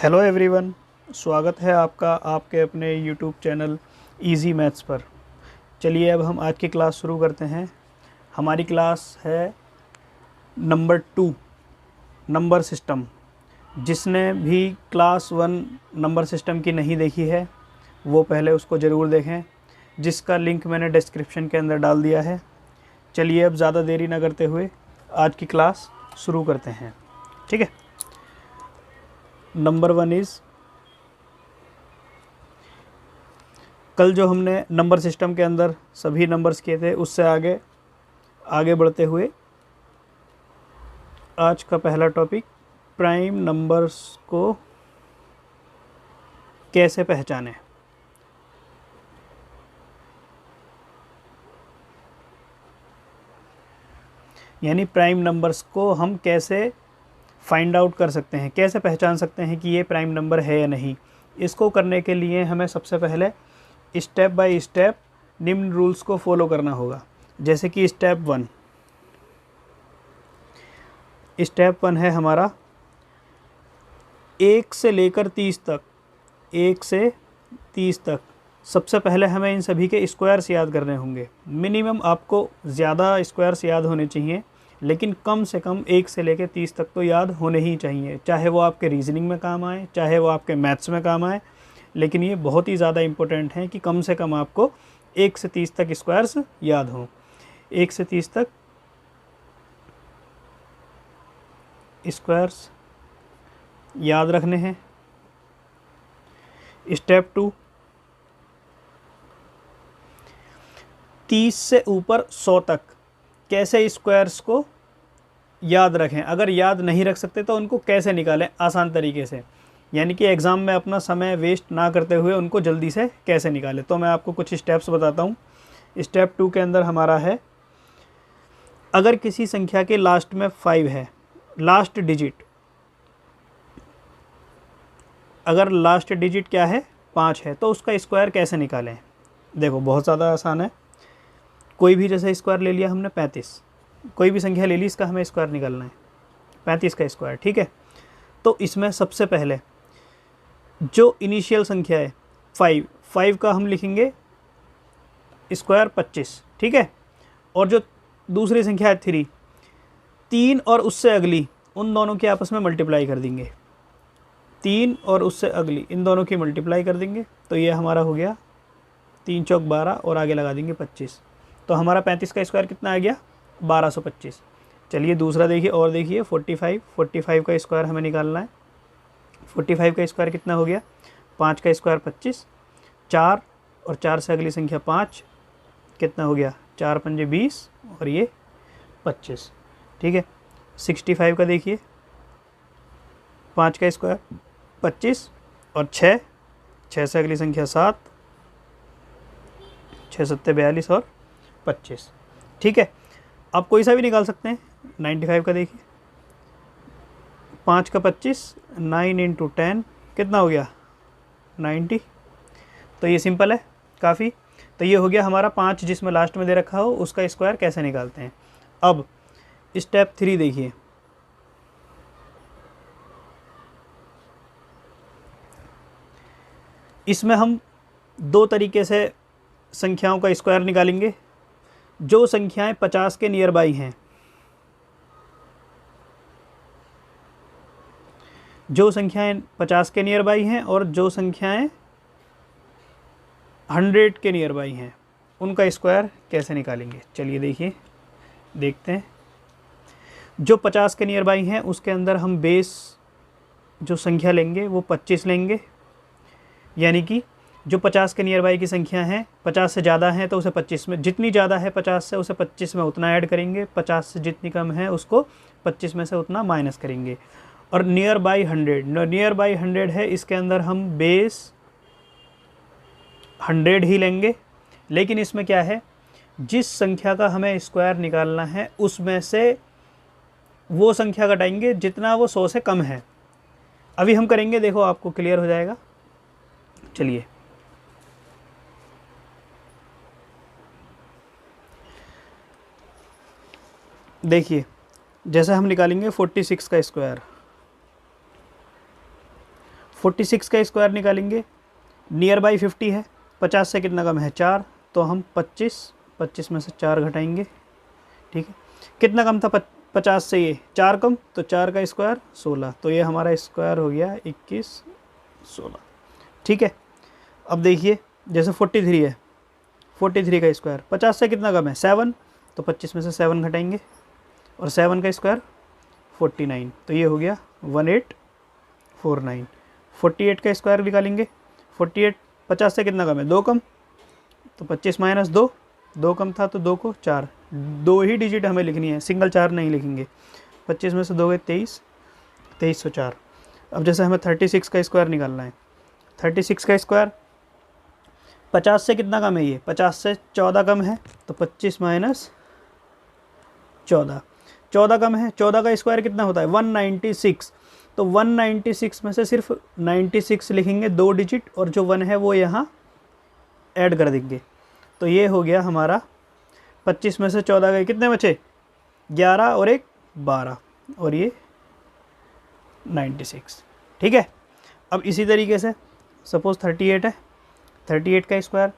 Hello everyone, स्वागत है आपका आपके अपने यूट्यूब चैनल इजी मैथ्स पर। चलिए अब हम आज की क्लास शुरू करते हैं। हमारी क्लास है नंबर 2 नंबर सिस्टम। जिसने भी क्लास 1 नंबर सिस्टम की नहीं देखी है वो पहले उसको ज़रूर देखें, जिसका लिंक मैंने डिस्क्रिप्शन के अंदर डाल दिया है। चलिए अब ज़्यादा देरी ना करते हुए आज की क्लास शुरू करते हैं। ठीक है। नंबर 1 इज़, कल जो हमने नंबर सिस्टम के अंदर सभी नंबर्स किए थे उससे आगे बढ़ते हुए आज का पहला टॉपिक, प्राइम नंबर्स को कैसे पहचानें। यानी प्राइम नंबर्स को हम कैसे फाइंड आउट कर सकते हैं, कैसे पहचान सकते हैं कि ये प्राइम नंबर है या नहीं। इसको करने के लिए हमें सबसे पहले स्टेप बाय स्टेप निम्न रूल्स को फॉलो करना होगा। जैसे कि स्टेप 1 है हमारा 1 से लेकर 30 तक। 1 से 30 तक सबसे पहले हमें इन सभी के स्क्वायर्स याद करने होंगे। मिनिमम आपको ज़्यादा स्क्वायर्स याद होने चाहिए, लेकिन कम से कम 1 से लेकर 30 तक तो याद होने ही चाहिए, चाहे वो आपके रीजनिंग में काम आए, चाहे वो आपके मैथ्स में काम आए। लेकिन ये बहुत ही ज़्यादा इम्पोर्टेंट है कि कम से कम आपको 1 से 30 तक स्क्वायर्स याद हों। 1 से 30 तक स्क्वायर्स याद रखने हैं। स्टेप 2, 30 से ऊपर 100 तक कैसे स्क्वायर्स को याद रखें। अगर याद नहीं रख सकते तो उनको कैसे निकालें आसान तरीके से, यानी कि एग्ज़ाम में अपना समय वेस्ट ना करते हुए उनको जल्दी से कैसे निकालें। तो मैं आपको कुछ स्टेप्स बताता हूँ। स्टेप 2 के अंदर हमारा है, अगर किसी संख्या के लास्ट में 5 है, लास्ट डिजिट, अगर लास्ट डिजिट क्या है 5 है, तो उसका स्क्वायर कैसे निकालें। देखो बहुत ज़्यादा आसान है। कोई भी जैसे स्क्वायर ले लिया हमने 35, कोई भी संख्या ले ली, इसका हमें स्क्वायर निकालना है 35 का स्क्वायर। ठीक है। तो इसमें सबसे पहले जो इनिशियल संख्या है 5 का हम लिखेंगे स्क्वायर 25। ठीक है। और जो दूसरी संख्या है 3 और उससे अगली, उन दोनों की आपस में मल्टीप्लाई कर देंगे। 3 और उससे अगली इन दोनों की मल्टीप्लाई कर देंगे, तो ये हमारा हो गया 3 चौक 12 और आगे लगा देंगे 25। तो हमारा 35 का स्क्वायर कितना आ गया 1225। चलिए दूसरा देखिए, और देखिए 45 का स्क्वायर हमें निकालना है। 45 का स्क्वायर कितना हो गया, 5 का स्क्वायर 25, 4 और 4 से अगली संख्या 5, कितना हो गया 4 पंजे 20 और ये 25। ठीक है। 65 का देखिए, 5 का स्क्वायर 25 और 6 से अगली संख्या 7, 6 सत्ते 42 और 25। ठीक है। आप कोई सा भी निकाल सकते हैं। 95 का देखिए, 5 का 25, 9 इंटू 10 कितना हो गया 90। तो ये सिंपल है काफ़ी। तो ये हो गया हमारा 5 जिसमें लास्ट में दे रखा हो उसका स्क्वायर कैसे निकालते हैं। अब स्टेप 3 देखिए, इसमें हम 2 तरीके से संख्याओं का स्क्वायर निकालेंगे। जो संख्याएं 50 के नियर बाई हैं, जो संख्याएं 50 के नियर बाई हैं और जो संख्याएं 100 के नियर बाई हैं, उनका स्क्वायर कैसे निकालेंगे। चलिए देखते हैं। जो 50 के नियर बाई हैं उसके अंदर हम बेस जो संख्या लेंगे वो 25 लेंगे। यानी कि जो 50 के नियर बाई की संख्या है 50 से ज़्यादा है तो उसे 25 में, जितनी ज़्यादा है 50 से उसे 25 में उतना ऐड करेंगे, 50 से जितनी कम है उसको 25 में से उतना माइनस करेंगे। और नियर बाई 100 है, इसके अंदर हम बेस 100 ही लेंगे। लेकिन इसमें क्या है, जिस संख्या का हमें स्क्वायर निकालना है उसमें से वो संख्या घटाएंगे जितना वो 100 से कम है। अभी हम करेंगे, देखो आपको क्लियर हो जाएगा। चलिए देखिए, जैसे हम निकालेंगे 46 का स्क्वायर। 46 का स्क्वायर निकालेंगे, नियर बाई 50 है, 50 से कितना कम है 4, तो हम 25 में से 4 घटाएंगे, ठीक है। कितना कम था 50 से, ये 4 कम, तो 4 का स्क्वायर 16, तो ये हमारा स्क्वायर हो गया 21 16, ठीक है। अब देखिए जैसे 43 है, 43 का स्क्वायर 50 से कितना कम है 7, तो 25 में से 7 घटाएंगे, और 7 का स्क्वायर 49, तो ये हो गया 1849। 48 का स्क्वायर निकालेंगे, 48 50 से कितना कम है 2 कम, तो 25 माइनस 2, 2 कम था तो 2 को 4, 2 ही डिजिट हमें लिखनी है, सिंगल 4 नहीं लिखेंगे। 25 में से 2 गए 23, 2304। अब जैसे हमें 36 का स्क्वायर निकालना है, 36 का स्क्वायर 50 से कितना कम है, ये 50 से 14 कम है, तो 25 माइनस 14, 14 कम है, 14 का स्क्वायर कितना होता है 196, तो 196 में से सिर्फ 96 लिखेंगे 2 डिजिट, और जो 1 है वो यहाँ ऐड कर देंगे, तो ये हो गया हमारा 25 में से 14 गए कितने बचे 11 और एक 12, और ये 96, ठीक है। अब इसी तरीके से सपोज 38 है, 38 का स्क्वायर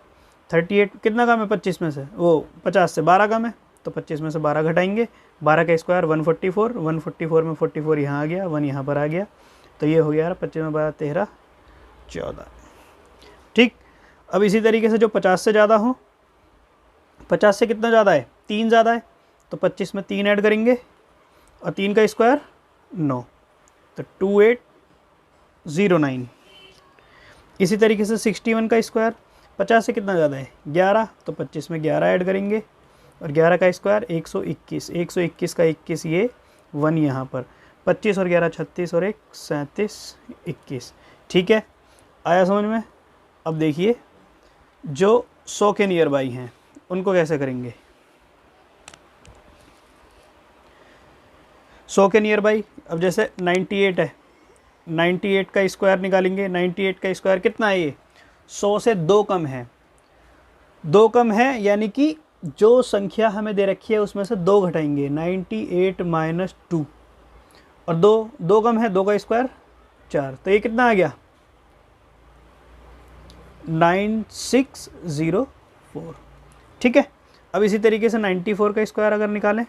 38 कितना कम है 25 में से, वो 50 से 12 कम है, तो 25 में से 12 घटाएंगे, 12 का स्क्वायर 144, 144 में 44 यहाँ आ गया, 1 यहाँ पर आ गया, तो ये हो गया 25 में 12 13 14, ठीक। अब इसी तरीके से जो 50 से ज़्यादा हो, 50 से कितना ज़्यादा है 3 ज़्यादा है, तो 25 में 3 ऐड करेंगे, और 3 का स्क्वायर 9, तो 2809। इसी तरीके से 61 का स्क्वायर 50 से कितना ज़्यादा है 11, तो 25 में 11 ऐड करेंगे, और 11 का स्क्वायर 121, 121 का 21 ये 1 यहाँ पर, 25 और 11 36, और 1 37 21, ठीक है। आया समझ में। अब देखिए जो 100 के नियर बाई हैं उनको कैसे करेंगे। 100 के नियर बाई, अब जैसे 98 है, 98 का स्क्वायर निकालेंगे, 98 का स्क्वायर कितना है ये 100 से 2 कम है, 2 कम है, यानी कि जो संख्या हमें दे रखी है उसमें से 2 घटाएंगे, 98 माइनस 2, और 2 कम है, 2 का स्क्वायर 4, तो ये कितना आ गया 9604, ठीक है। अब इसी तरीके से 94 का स्क्वायर अगर निकालें,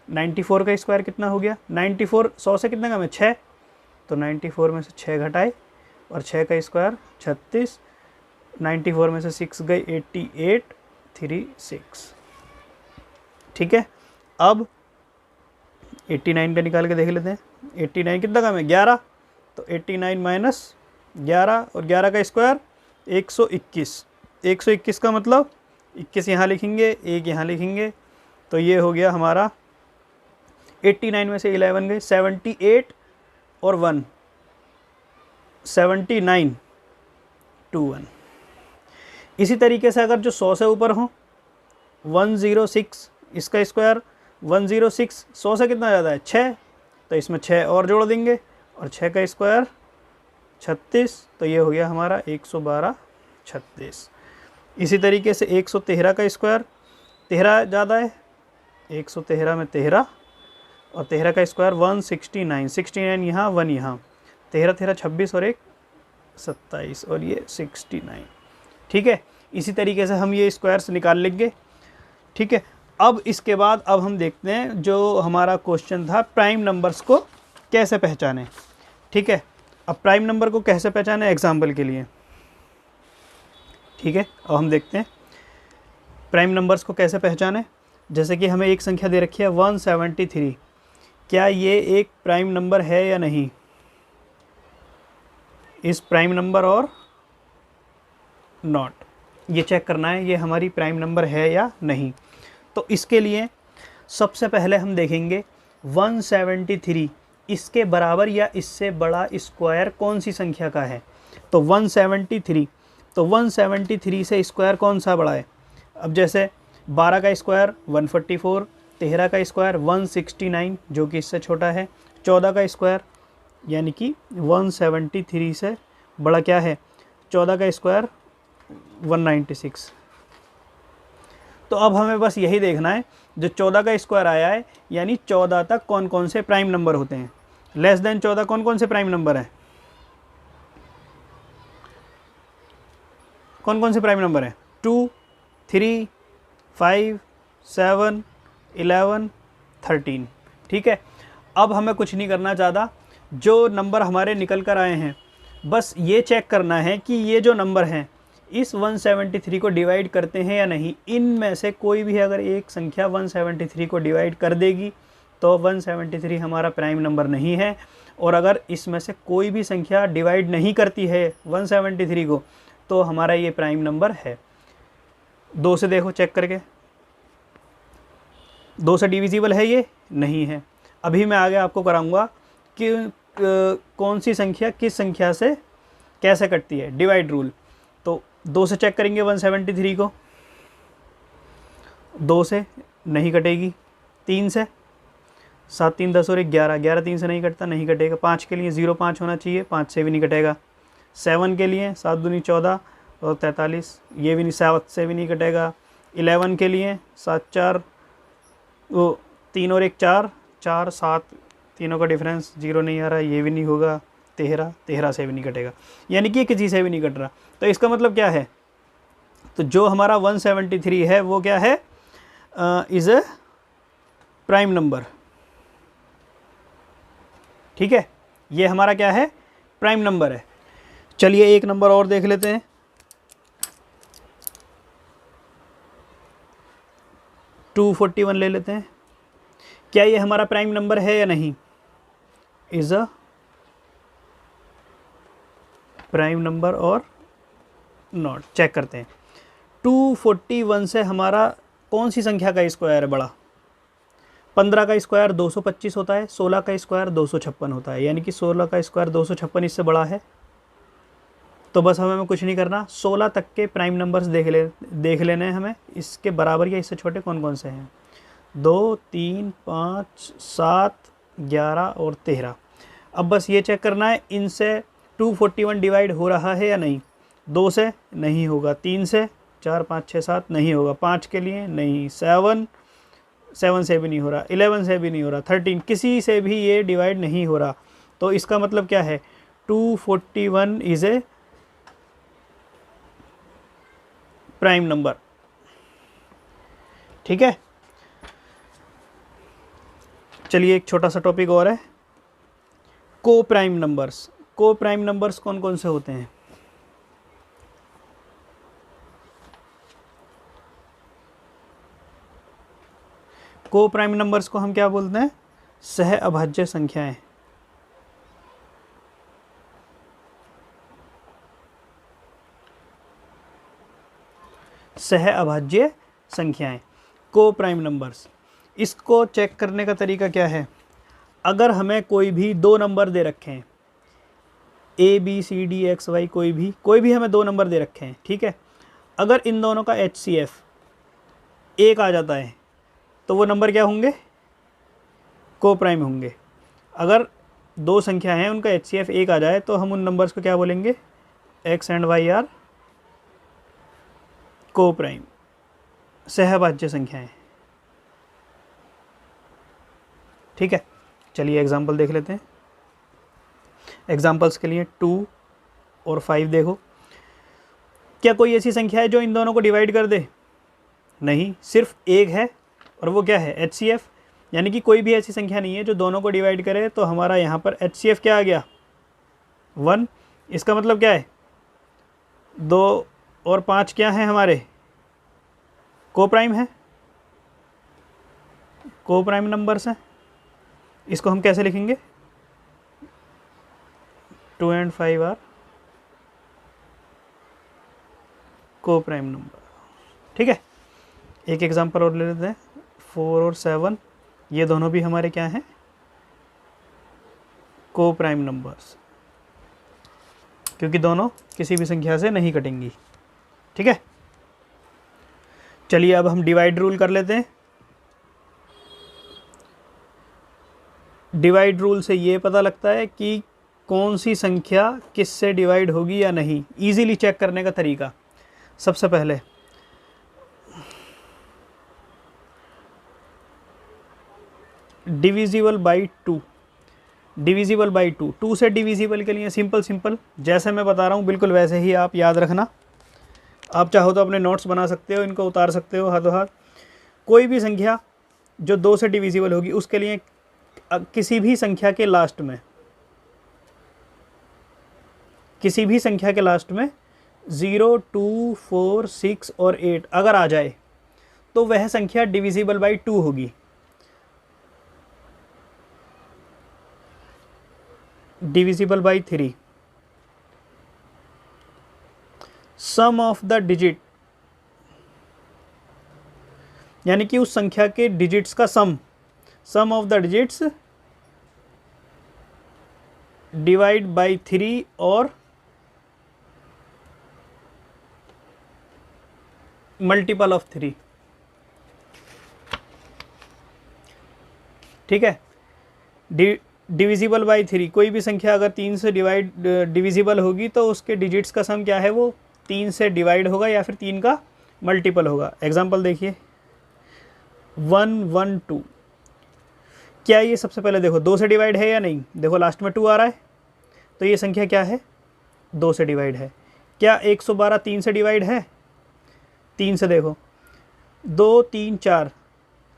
94 का स्क्वायर कितना हो गया 94, 100 से कितना कम है 6, तो 94 में से 6 घटाए, और 6 का स्क्वायर 36, 94 में से 6 गए 8836, ठीक है। अब 89 का निकाल के देख लेते हैं, 89 कितना कम है 11, तो 89 माइनस 11, और 11 का स्क्वायर 121, 121 का मतलब 21 यहाँ लिखेंगे, 1 यहाँ लिखेंगे, तो ये हो गया हमारा 89 में से 11 गए 78, और 1 79 21। इसी तरीके से अगर जो 100 से ऊपर हो 106, इसका स्क्वायर 106, 100 से कितना ज़्यादा है 6, तो इसमें 6 और जोड़ देंगे, और 6 का स्क्वायर 36, तो ये हो गया हमारा 112 36। इसी तरीके से 113 का स्क्वायर 13 ज़्यादा है, 113 में 13, और 13 का स्क्वायर 169, 69 यहाँ 1 यहाँ, 13 13 26, और 1 27, और ये 69, ठीक है। इसी तरीके से हम ये स्क्वायर्स निकाल लेंगे, ठीक है। अब इसके बाद अब हम देखते हैं जो हमारा क्वेश्चन था प्राइम नंबर्स को कैसे पहचानें, ठीक है। अब प्राइम नंबर को कैसे पहचानें एग्जाम्पल के लिए, ठीक है। अब हम देखते हैं प्राइम नंबर्स को कैसे पहचानें। जैसे कि हमें एक संख्या दे रखी है 173, क्या ये एक प्राइम नंबर है या नहीं, इस प्राइम नंबर और नॉट, ये चेक करना है ये हमारी प्राइम नंबर है या नहीं। तो इसके लिए सबसे पहले हम देखेंगे 173 इसके बराबर या इससे बड़ा स्क्वायर कौन सी संख्या का है, तो 173, तो 173 से स्क्वायर कौन सा बड़ा है। अब जैसे 12 का स्क्वायर 144, 13 का स्क्वायर 169 जो कि इससे छोटा है, 14 का स्क्वायर यानी कि 173 से बड़ा क्या है, 14 का स्क्वायर 196। तो अब हमें बस यही देखना है जो 14 का स्क्वायर आया है यानी 14 तक कौन कौन से प्राइम नंबर होते हैं। लेस देन 14 कौन कौन से प्राइम नंबर हैं, कौन कौन से प्राइम नंबर हैं? 2, 3, 5, 7, 11, 13। ठीक है, अब हमें कुछ नहीं करना ज़्यादा, जो नंबर हमारे निकल कर आए हैं बस ये चेक करना है कि ये जो नंबर हैं इस 173 को डिवाइड करते हैं या नहीं। इनमें से कोई भी अगर एक संख्या 173 को डिवाइड कर देगी तो 173 हमारा प्राइम नंबर नहीं है, और अगर इसमें से कोई भी संख्या डिवाइड नहीं करती है 173 को तो हमारा ये प्राइम नंबर है। 2 से देखो चेक करके, 2 से डिविजिबल है ये? नहीं है। अभी मैं आगे आपको कराऊंगा कि कौन सी संख्या किस संख्या से कैसे कटती है, डिवाइड रूल। तो 2 से चेक करेंगे 173 को, 2 से नहीं कटेगी। 3 से, 7 3 10 और 1 11, 11 3 से नहीं कटता, नहीं कटेगा। 5 के लिए 0 5 होना चाहिए, 5 से भी नहीं कटेगा। 7 के लिए 7 दूनी 14 और 43, ये भी नहीं, 7 से भी नहीं कटेगा। 11 के लिए 7 4 वो 3 और 1 4, 4 7, तीनों का डिफरेंस 0 नहीं आ रहा, ये भी नहीं होगा। 13 से भी नहीं कटेगा, यानी कि किसी से भी नहीं कट रहा। तो इसका मतलब क्या है? तो जो हमारा 173 है वो क्या है? Is a prime number. ठीक है, ये हमारा क्या है? प्राइम नंबर है। चलिए एक नंबर और देख लेते हैं। 241 ले लेते हैं। क्या ये हमारा प्राइम नंबर है या नहीं? इज अ प्राइम नंबर और नॉट, चेक करते हैं। 241 से हमारा कौन सी संख्या का स्क्वायर है बड़ा? 15 का स्क्वायर 225 होता है, 16 का स्क्वायर 256 होता है, यानी कि 16 का स्क्वायर 256 इससे बड़ा है। तो बस हमें कुछ नहीं करना, 16 तक के प्राइम नंबर्स देख लेने हैं हमें, इसके बराबर या इससे छोटे कौन कौन से हैं। 2 3 5 7 11 और 13। अब बस ये चेक करना है इनसे 241 डिवाइड हो रहा है या नहीं। 2 से नहीं होगा, 3 से 4 5 6 7 नहीं होगा, 5 के लिए नहीं, 7 से भी नहीं हो रहा, 11 से भी नहीं हो रहा, 13 किसी से भी ये डिवाइड नहीं हो रहा। तो इसका मतलब क्या है? 241 इज़ ए प्राइम नंबर। ठीक है, चलिए एक छोटा सा टॉपिक और है, को प्राइम नंबर्स। को प्राइम नंबर्स कौन कौन से होते हैं? को प्राइम नंबर्स को हम क्या बोलते हैं? सह अभाज्य संख्याएं। सह अभाज्य संख्याएं, को प्राइम नंबर्स। इसको चेक करने का तरीका क्या है? अगर हमें कोई भी 2 नंबर दे रखे हैं, A B C D X Y, कोई भी हमें 2 नंबर दे रखे हैं, ठीक है। अगर इन दोनों का HCF 1 आ जाता है तो वो नंबर क्या होंगे? को प्राइम होंगे। अगर 2 संख्या हैं उनका HCF 1 आ जाए तो हम उन नंबर्स को क्या बोलेंगे? X एंड Y आर को प्राइम, सहभाज्य संख्याएं। ठीक है, चलिए एग्जाम्पल देख लेते हैं। एग्जाम्पल्स के लिए 2 और 5 देखो। क्या कोई ऐसी संख्या है जो इन दोनों को डिवाइड कर दे? नहीं, सिर्फ एक है, और वो क्या है? HCF, यानी कि कोई भी ऐसी संख्या नहीं है जो दोनों को डिवाइड करे। तो हमारा यहाँ पर HCF क्या आ गया? 1। इसका मतलब क्या है? 2 और 5 क्या है हमारे? को प्राइम है, को प्राइम नंबर्स हैं। इसको हम कैसे लिखेंगे? 2 एंड 5 आर को प्राइम नंबर। ठीक है, एक एग्जांपल और ले लेते हैं। 4 और 7 ये दोनों भी हमारे क्या हैं? को प्राइम नंबर्स, क्योंकि दोनों किसी भी संख्या से नहीं कटेंगी। ठीक है, चलिए अब हम डिवाइड रूल कर लेते हैं। डिवाइड रूल से ये पता लगता है कि कौन सी संख्या किस से डिवाइड होगी या नहीं। इजीली चेक करने का तरीका, सबसे पहले डिविजिबल बाई 2। डिविजिबल बाई 2, 2 से डिविजिबल के लिए सिंपल जैसे मैं बता रहा हूँ बिल्कुल वैसे ही आप याद रखना। आप चाहो तो अपने नोट्स बना सकते हो, इनको उतार सकते हो हाथों हाथ। कोई भी संख्या जो 2 से डिविजिबल होगी उसके लिए किसी भी संख्या के लास्ट में, किसी भी संख्या के लास्ट में 0, 2, 4, 6 और 8 अगर आ जाए तो वह संख्या डिविजिबल बाई 2 होगी। Divisible by 3। Sum of the digit, यानी कि उस संख्या के डिजिट्स का sum of the digits divide by 3 और मल्टीपल ऑफ 3। ठीक है, डिविजिबल बाई 3, कोई भी संख्या अगर 3 से डिविजिबल होगी तो उसके डिजिट्स का सम क्या है, वो 3 से डिवाइड होगा या फिर 3 का मल्टीपल होगा। एग्जांपल देखिए 1, 1, 2। क्या ये सबसे पहले देखो 2 से डिवाइड है या नहीं, देखो लास्ट में 2 आ रहा है, तो ये संख्या क्या है, 2 से डिवाइड है। क्या 112 3 से डिवाइड है, 3 से देखो 2, 3, 4।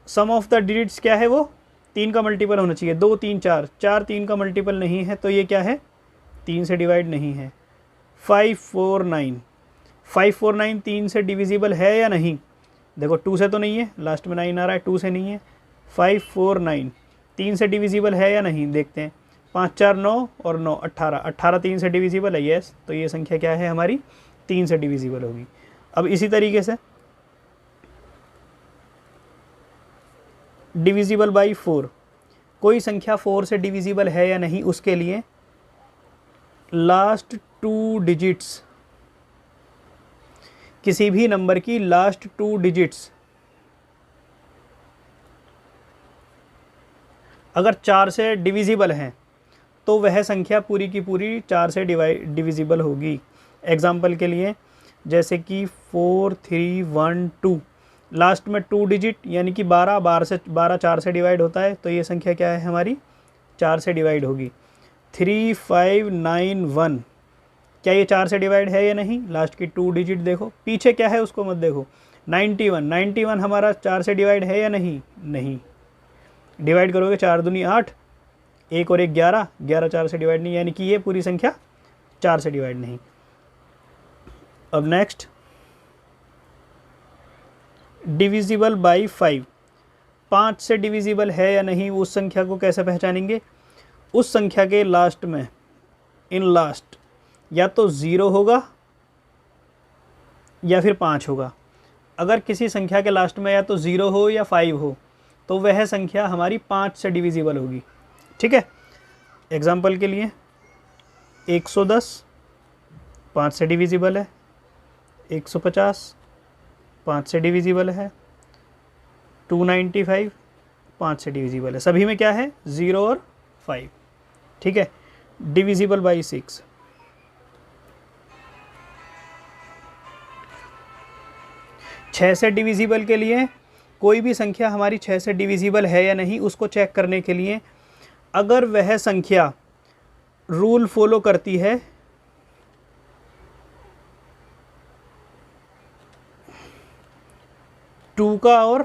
सम ऑफ द डिजिट्स क्या है, वो 3 का मल्टीपल होना चाहिए। 2, 3, 4, 4 3 का मल्टीपल नहीं है तो ये क्या है, 3 से डिवाइड नहीं है। 5, 4, 9, 5, 4, 9 3 से डिविजिबल है या नहीं, देखो 2 से तो नहीं है, लास्ट में 9 आ रहा है, 2 से नहीं है। 5, 4, 9 3 से डिविजिबल है या नहीं, देखते हैं। 5, 4, 9 और 9 18, 18 3 से डिविजिबल है, यस, तो ये संख्या क्या है हमारी, 3 से डिविजिबल होगी। अब इसी तरीके से डिविजिबल बाई 4, कोई संख्या 4 से डिविजिबल है या नहीं उसके लिए लास्ट 2 डिजिट्स, किसी भी नंबर की लास्ट 2 डिजिट्स अगर 4 से डिविजिबल हैं तो वह संख्या पूरी की पूरी 4 से डिविजिबल होगी। एग्जाम्पल के लिए जैसे कि 4, 3, 1, 2, लास्ट में 2 डिजिट यानी कि 12 4 से डिवाइड होता है, तो ये संख्या क्या है हमारी, 4 से डिवाइड होगी। 3, 5, 9, 1, क्या ये 4 से डिवाइड है या नहीं, लास्ट की 2 डिजिट देखो, पीछे क्या है उसको मत देखो। 91 हमारा 4 से डिवाइड है या नहीं, नहीं, डिवाइड करोगे 4 दूनी 8, 1 और 1 11, 11 4 से डिवाइड नहीं, यानी कि ये पूरी संख्या 4 से डिवाइड नहीं। अब नेक्स्ट डिविजिबल बाई 5, 5 से डिविजिबल है या नहीं उस संख्या को कैसे पहचानेंगे, उस संख्या के लास्ट में इन लास्ट या तो 0 होगा या फिर 5 होगा। अगर किसी संख्या के लास्ट में या तो 0 हो या 5 हो तो वह संख्या हमारी 5 से डिविजिबल होगी। ठीक है, एग्जाम्पल के लिए 110 5 से डिविजिबल है, 150 5 से डिविजिबल है, 295 5 से डिविजिबल है। सभी में क्या है, 0 और 5। ठीक है, डिविजिबल बाई 6, 6 से डिविजिबल के लिए कोई भी संख्या हमारी 6 से डिविजिबल है या नहीं उसको चेक करने के लिए अगर वह संख्या रूल फॉलो करती है टू का और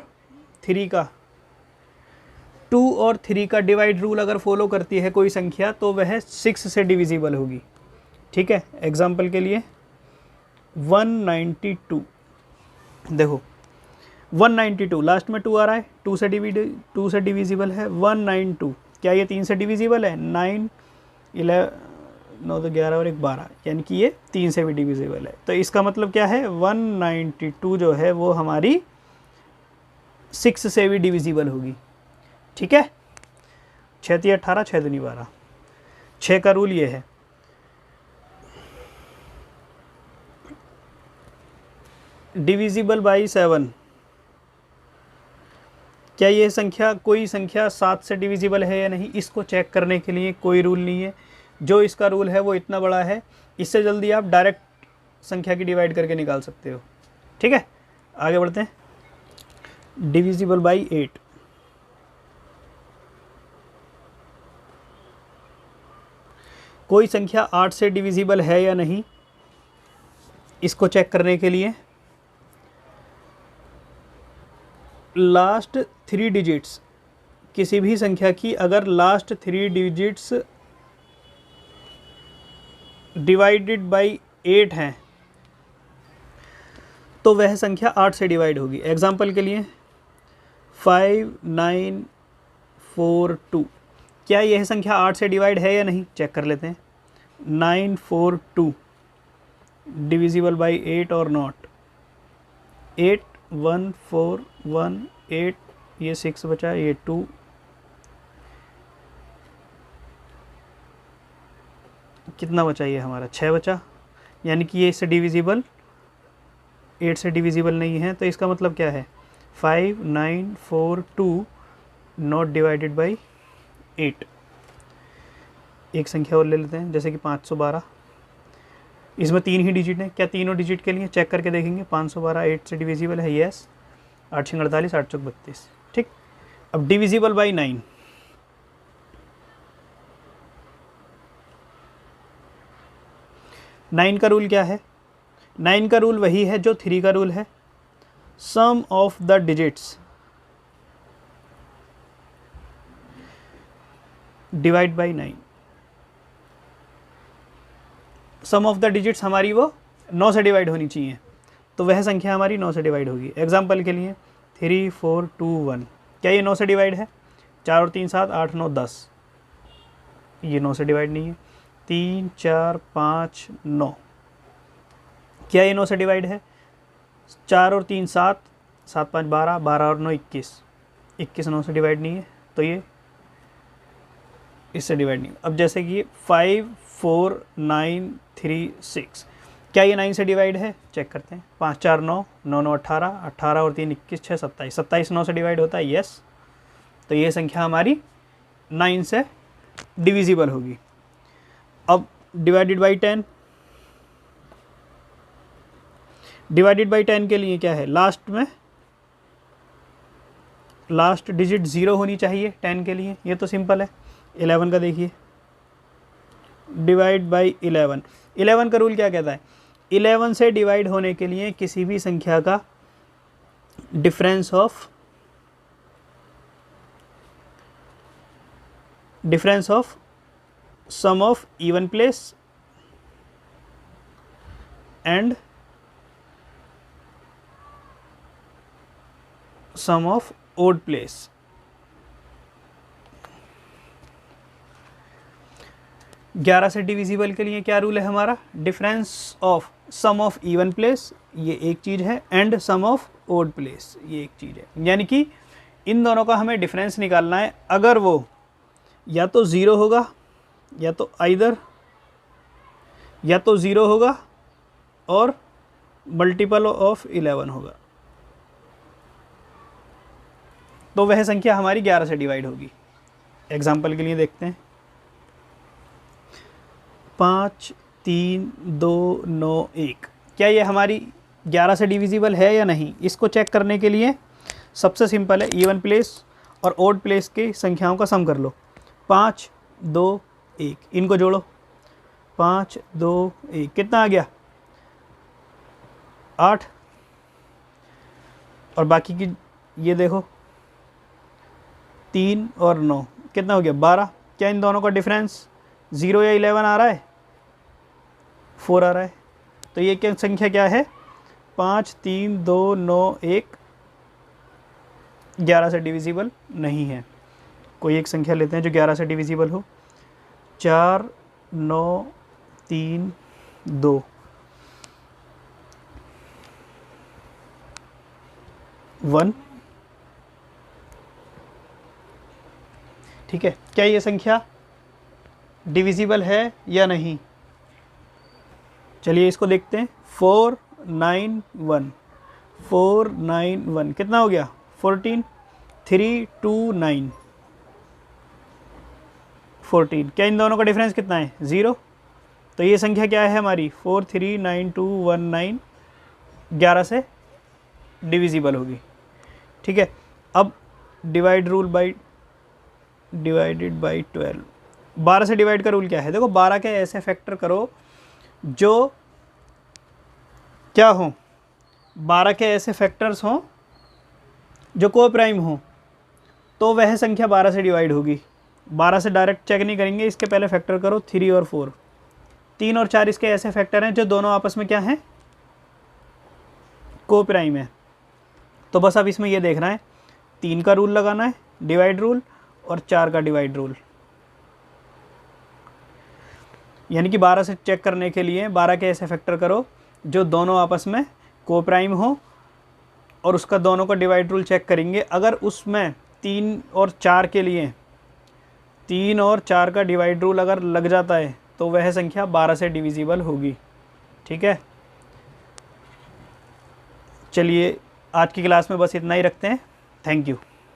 3 का, 2 और 3 का डिवाइड रूल अगर फॉलो करती है कोई संख्या तो वह 6 से डिविजिबल होगी। ठीक है, एग्जाम्पल के लिए 192, देखो 192 लास्ट में 2 आ रहा है, 2 से डिविजिबल है। 192 क्या ये 3 से डिविजिबल है, 9 11 9 तो 11 और 1 12, यानी कि ये 3 से भी डिविजिबल है। तो इसका मतलब क्या है, 192 जो है वो हमारी 6 से भी डिविजिबल होगी। ठीक है, 6 3 18, 6 दूनी 12, 6 का रूल ये है। डिविजिबल बाई 7, क्या ये संख्या कोई संख्या 7 से डिविजिबल है या नहीं, इसको चेक करने के लिए कोई रूल नहीं है। जो इसका रूल है वो इतना बड़ा है, इससे जल्दी आप डायरेक्ट संख्या की डिवाइड करके निकाल सकते हो। ठीक है, आगे बढ़ते हैं। डिविजिबल बाई 8, कोई संख्या 8 से डिविजिबल है या नहीं इसको चेक करने के लिए लास्ट 3 डिजिट्स किसी भी संख्या की अगर लास्ट 3 डिजिट्स डिवाइडेड बाई 8 हैं तो वह संख्या 8 से डिवाइड होगी। एग्जाम्पल के लिए 5942, क्या यह संख्या 8 से डिवाइड है या नहीं, चेक कर लेते हैं। 942 डिविजिबल बाई 8 और नॉट। 8 1 4 1 8, ये 6 बचा, ये 2, कितना बचा, ये हमारा 6 बचा, यानी कि ये इससे डिविजिबल 8 से डिविजिबल नहीं है। तो इसका मतलब क्या है, 5942 नॉट डिवाइडेड बाई 8। एक संख्या और ले लेते हैं, जैसे कि 512, इसमें 3 ही डिजिट हैं, क्या तीनों डिजिट के लिए चेक करके देखेंगे। 512 8 से डिविजिबल है, यस। 8 6 48, 8 चौक 32, ठीक। अब डिविजिबल बाई 9, नाइन का रूल क्या है, 9 का रूल वही है जो 3 का रूल है, sum of the digits divide by 9। Sum of the digits हमारी वो 9 से डिवाइड होनी चाहिए, तो वह संख्या हमारी 9 से डिवाइड होगी। एग्जाम्पल के लिए 3 4 2 1, क्या ये 9 से डिवाइड है, 4 और 3 7 8 9 10, ये 9 से डिवाइड नहीं है। 3 4 5 9, क्या ये 9 से डिवाइड है, 4 और 3 7 7 5 12 12 और 9 21, 21 9 से डिवाइड नहीं है, तो ये इससे डिवाइड नहीं। अब जैसे कि 5 4 9 3 6, क्या ये 9 से डिवाइड है, चेक करते हैं। 5 4 9 9 9 18 18 और 3 21 6 27 27 9 से डिवाइड होता है, यस। तो ये संख्या हमारी 9 से डिविजिबल होगी। अब डिवाइडेड बाई 10, डिवाइडेड बाई 10 के लिए क्या है, लास्ट में लास्ट डिजिट 0 होनी चाहिए 10 के लिए, ये तो सिंपल है। 11 का देखिए, डिवाइड बाई 11, 11 का रूल क्या कहता है, 11 से डिवाइड होने के लिए किसी भी संख्या का difference of sum of even place and sum of odd place. ग्यारह से डिविजिबल के लिए क्या रूल है हमारा, difference of sum of even place, ये एक चीज़ है, and sum of odd place, ये एक चीज़ है। यानी कि इन दोनों का हमें डिफरेंस निकालना है। अगर वो या तो 0 होगा या तो आइदर या तो 0 होगा और मल्टीपल ऑफ 11 होगा, तो वह संख्या हमारी 11 से डिवाइड होगी। एग्जाम्पल के लिए देखते हैं, 5 3 2 9 1, क्या ये हमारी 11 से डिविजिबल है या नहीं, इसको चेक करने के लिए सबसे सिंपल है, इवन प्लेस और ओड प्लेस की संख्याओं का सम कर लो। 5 2 1, इनको जोड़ो, 5 2 1, कितना आ गया, 8, और बाकी की ये देखो 3 और 9, कितना हो गया 12। क्या इन दोनों का डिफरेंस 0 या 11 आ रहा है, 4 आ रहा है। तो ये क्या संख्या क्या है, 5 3 2 9 1 11 से डिविजिबल नहीं है। कोई एक संख्या लेते हैं जो 11 से डिविजिबल हो, 4 9 3 2, 1, ठीक है। क्या ये संख्या डिविजिबल है या नहीं, चलिए इसको देखते हैं। 491 491 कितना हो गया, 14, 3 2 9 14, क्या इन दोनों का डिफरेंस कितना है, 0। तो ये संख्या क्या है हमारी, 439219 11 से डिविजिबल होगी, ठीक है। अब divide rule by divided by 12, 12 से डिवाइड का रूल क्या है, देखो 12 के ऐसे फैक्टर करो जो क्या हों, 12 के ऐसे फैक्टर्स हों जो को प्राइम हों, तो वह संख्या 12 से डिवाइड होगी। 12 से डायरेक्ट चेक नहीं करेंगे, इसके पहले फैक्टर करो 3 और 4। 3 और 4 इसके ऐसे फैक्टर हैं जो दोनों आपस में क्या हैं, को प्राइम है। तो बस अब इसमें ये देखना है, 3 का रूल लगाना है, डिवाइड रूल, और 4 का डिवाइड रूल। यानी कि 12 से चेक करने के लिए 12 के ऐसे फैक्टर करो जो दोनों आपस में को प्राइम हो, और उसका दोनों का डिवाइड रूल चेक करेंगे। अगर उसमें 3 और 4 के लिए 3 और 4 का डिवाइड रूल अगर लग जाता है तो वह संख्या 12 से डिविजिबल होगी। ठीक है, चलिए आज की क्लास में बस इतना ही रखते हैं। Thank you.